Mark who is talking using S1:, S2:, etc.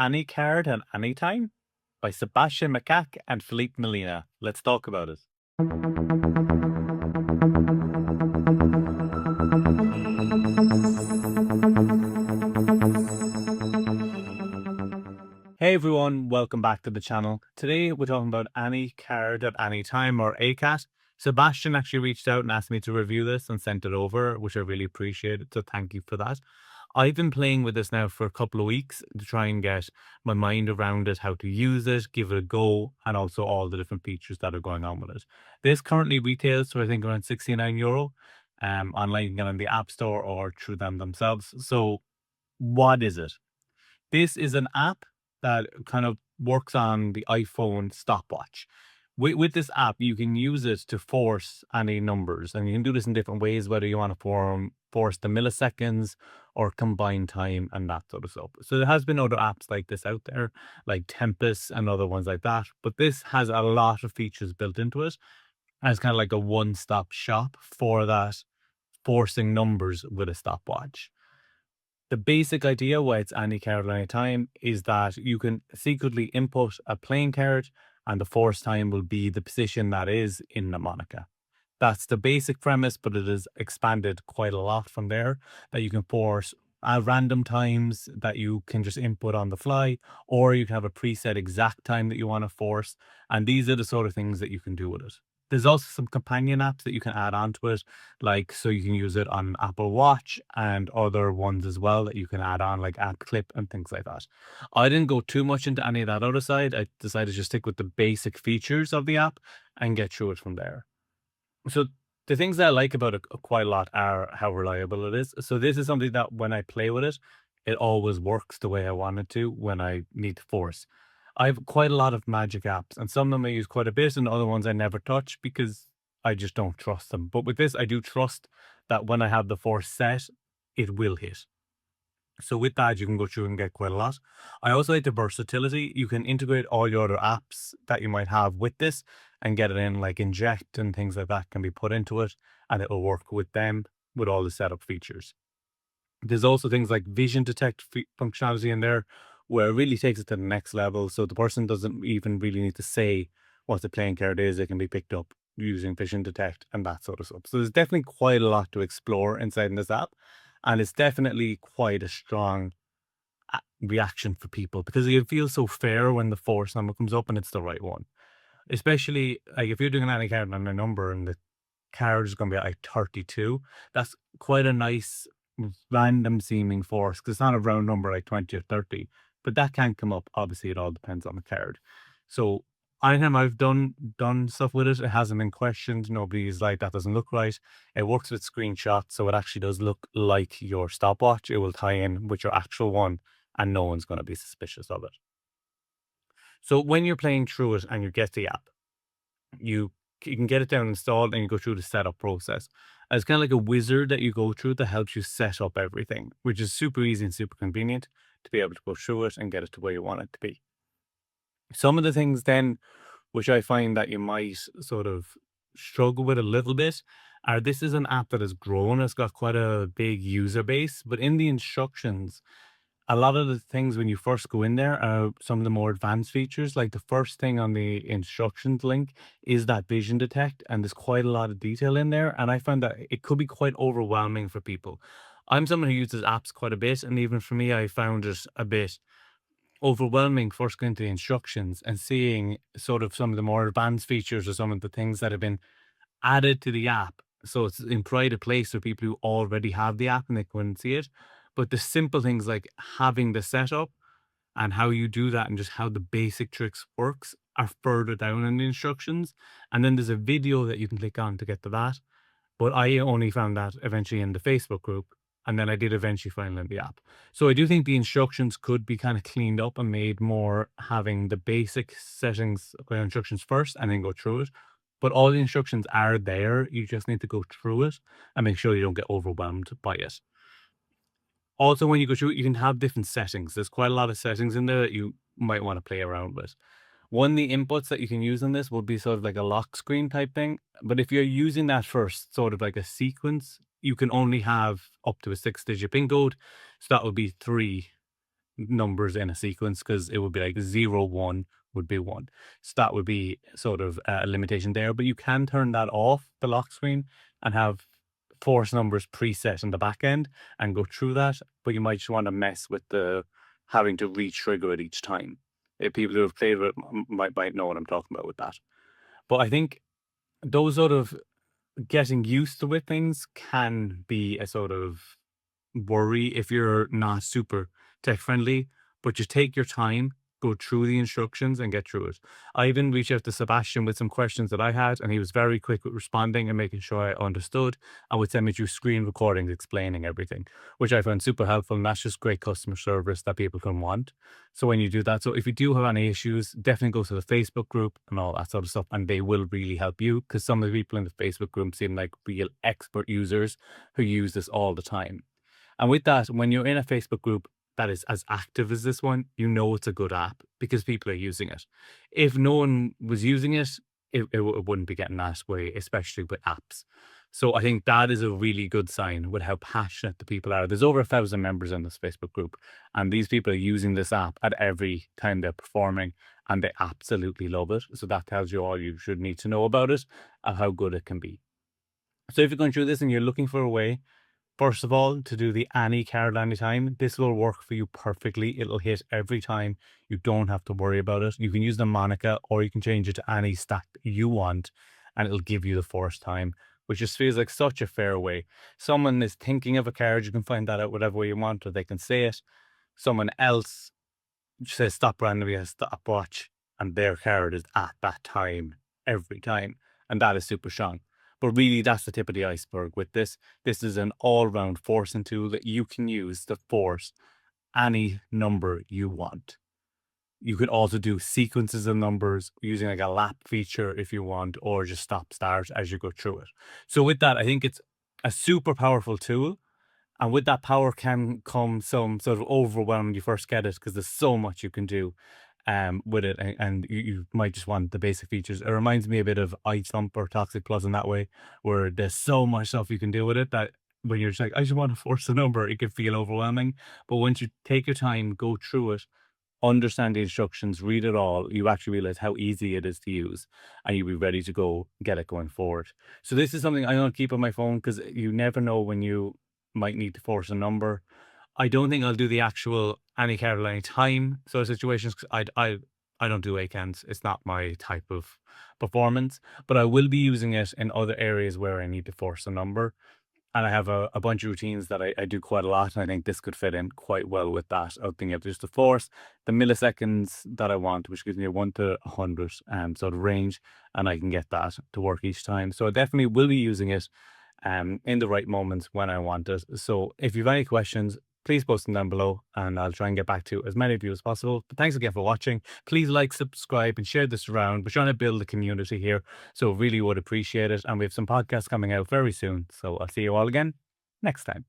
S1: Any Card at Any Time by Sebastien Macak and Philippe Malino. Let's talk about it. Hey everyone, welcome back to the channel. Today we're talking about Any Card at Any Time, or ACAAT. Sebastien actually reached out and asked me to review this and sent it over, which I really appreciated, so thank you for that. I've been playing with this now for a couple of weeks to try and get my mind around it, how to use it, give it a go, and also all the different features that are going on with it. This currently retails for I think around €69. Online, you can get on the App Store or through them themselves. So what is it? This is an app that kind of works on the iPhone stopwatch. With this app, you can use it to force any numbers, and you can do this in different ways, whether you want to force the milliseconds or combine time and that sort of stuff. So there has been other apps like this out there, like Tempest and other ones like that, but this has a lot of features built into it, and it's kind of like a one-stop shop for that forcing numbers with a stopwatch. The basic idea why it's any card at any time is that you can secretly input a playing card and the force time will be the position that is in the mnemonic. That's the basic premise, but it is expanded quite a lot from there, that you can force at random times that you can just input on the fly, or you can have a preset exact time that you want to force. And these are the sort of things that you can do with it. There's also some companion apps that you can add onto it, like so you can use it on Apple Watch and other ones as well that you can add on, like App Clip and things like that. I didn't go too much into any of that other side. I decided to just stick with the basic features of the app and get through it from there. So the things that I like about it quite a lot are how reliable it is. So this is something that when I play with it, it always works the way I want it to when I need to force. I have quite a lot of magic apps, and some of them I use quite a bit, and other ones I never touch because I just don't trust them. But with this, I do trust that when I have the force set, it will hit. So with that, you can go through and get quite a lot. I also like the versatility. You can integrate all your other apps that you might have with this and get it in, like inject and things like that can be put into it, and it will work with them with all the setup features. There's also things like vision detect functionality in there where it really takes it to the next level. So the person doesn't even really need to say what the playing card is. It can be picked up using vision detect and that sort of stuff. So there's definitely quite a lot to explore inside in this app. And it's definitely quite a strong reaction for people because it feels so fair when the force number comes up and it's the right one. Especially like if you're doing an any card on a number and the card is going to be like 32, that's quite a nice random seeming force because it's not a round number like 20 or 30, but that can come up. Obviously, it all depends on the card. So anytime I've done stuff with it, it hasn't been questioned. Nobody's like, that doesn't look right. It works with screenshots, so it actually does look like your stopwatch. It will tie in with your actual one, and no one's going to be suspicious of it. So when you're playing through it and you get the app, you you can get it down installed and you go through the setup process. And it's kind of like a wizard that you go through that helps you set up everything, which is super easy and super convenient to be able to go through it and get it to where you want it to be. Some of the things then, which I find that you might sort of struggle with a little bit, are this is an app that has grown. It's got quite a big user base, but in the instructions, a lot of the things when you first go in there are some of the more advanced features. Like the first thing on the instructions link is that vision detect, and there's quite a lot of detail in there. And I find that it could be quite overwhelming for people. I'm someone who uses apps quite a bit, and even for me, I found it a bit overwhelming first going to the instructions and seeing sort of some of the more advanced features or some of the things that have been added to the app. So it's in private place for people who already have the app and they couldn't see it. But the simple things like having the setup and how you do that and just how the basic tricks works are further down in the instructions. And then there's a video that you can click on to get to that. But I only found that eventually in the Facebook group. And then I did eventually find it in the app. So I do think the instructions could be kind of cleaned up and made more having the basic settings instructions first and then go through it. But all the instructions are there. You just need to go through it and make sure you don't get overwhelmed by it. Also, when you go through it, you can have different settings. There's quite a lot of settings in there that you might want to play around with. One of the inputs that you can use on this will be sort of like a lock screen type thing. But if you're using that for sort of like a sequence, you can only have up to a 6-digit PIN code. So that would be 3 numbers in a sequence because it would be like 0, 1 would be 1. So that would be sort of a limitation there. But you can turn that off, the lock screen, and have force numbers preset in the back end and go through that. But you might just want to mess with the having to re-trigger it each time. People who have played with it might know what I'm talking about with that. But I think those sort of getting used to it things can be a sort of worry if you're not super tech friendly, but just take your time, go through the instructions and get through it. I even reached out to Sebastien with some questions that I had, and he was very quick with responding and making sure I understood and would send me through screen recordings explaining everything, which I found super helpful. And that's just great customer service that people can want. So when you do that, so if you do have any issues, definitely go to the Facebook group and all that sort of stuff, and they will really help you because some of the people in the Facebook group seem like real expert users who use this all the time. And with that, when you're in a Facebook group that is as active as this one, you know it's a good app because people are using it. If no one was using it, it wouldn't be getting that way, especially with apps. So I think that is a really good sign with how passionate the people are. There's over 1,000 members in this Facebook group, and these people are using this app at every time they're performing, and they absolutely love it. So that tells you all you should need to know about it and how good it can be. So if you're going through this and you're looking for a way, first of all, to do the any card anytime, this will work for you perfectly. It'll hit every time. You don't have to worry about it. You can use the Monica or you can change it to any stack you want and it'll give you the first time, which just feels like such a fair way. Someone is thinking of a card, you can find that out whatever way you want, or they can say it. Someone else says stop randomly a stopwatch and their card is at that time every time. And that is super strong. But really, that's the tip of the iceberg with this. This is an all-round forcing tool that you can use to force any number you want. You can also do sequences of numbers using like a lap feature if you want, or just stop start as you go through it. So with that, I think it's a super powerful tool. And with that power can come some sort of overwhelm when you first get it because there's so much you can do with it. And you might just want the basic features. It reminds me a bit of iThump or Toxic Plus in that way, where there's so much stuff you can do with it that when you're just like, I just want to force a number, it can feel overwhelming. But once you take your time, go through it, understand the instructions, read it all, you actually realize how easy it is to use and you'll be ready to go get it going forward. So this is something I don't keep on my phone because you never know when you might need to force a number. I don't think I'll do the actual any card at any time sort of situations because I don't do ACANs. It's not my type of performance, but I will be using it in other areas where I need to force a number. And I have a bunch of routines that I do quite a lot. And I think this could fit in quite well with that of being able to just to force the milliseconds that I want, which gives me a 1 to 100 sort of range. And I can get that to work each time. So I definitely will be using it in the right moments when I want it. So if you have any questions, please post them down below and I'll try and get back to as many of you as possible. But thanks again for watching. Please like, subscribe and share this around. We're trying to build a community here. So really would appreciate it. And we have some podcasts coming out very soon. So I'll see you all again next time.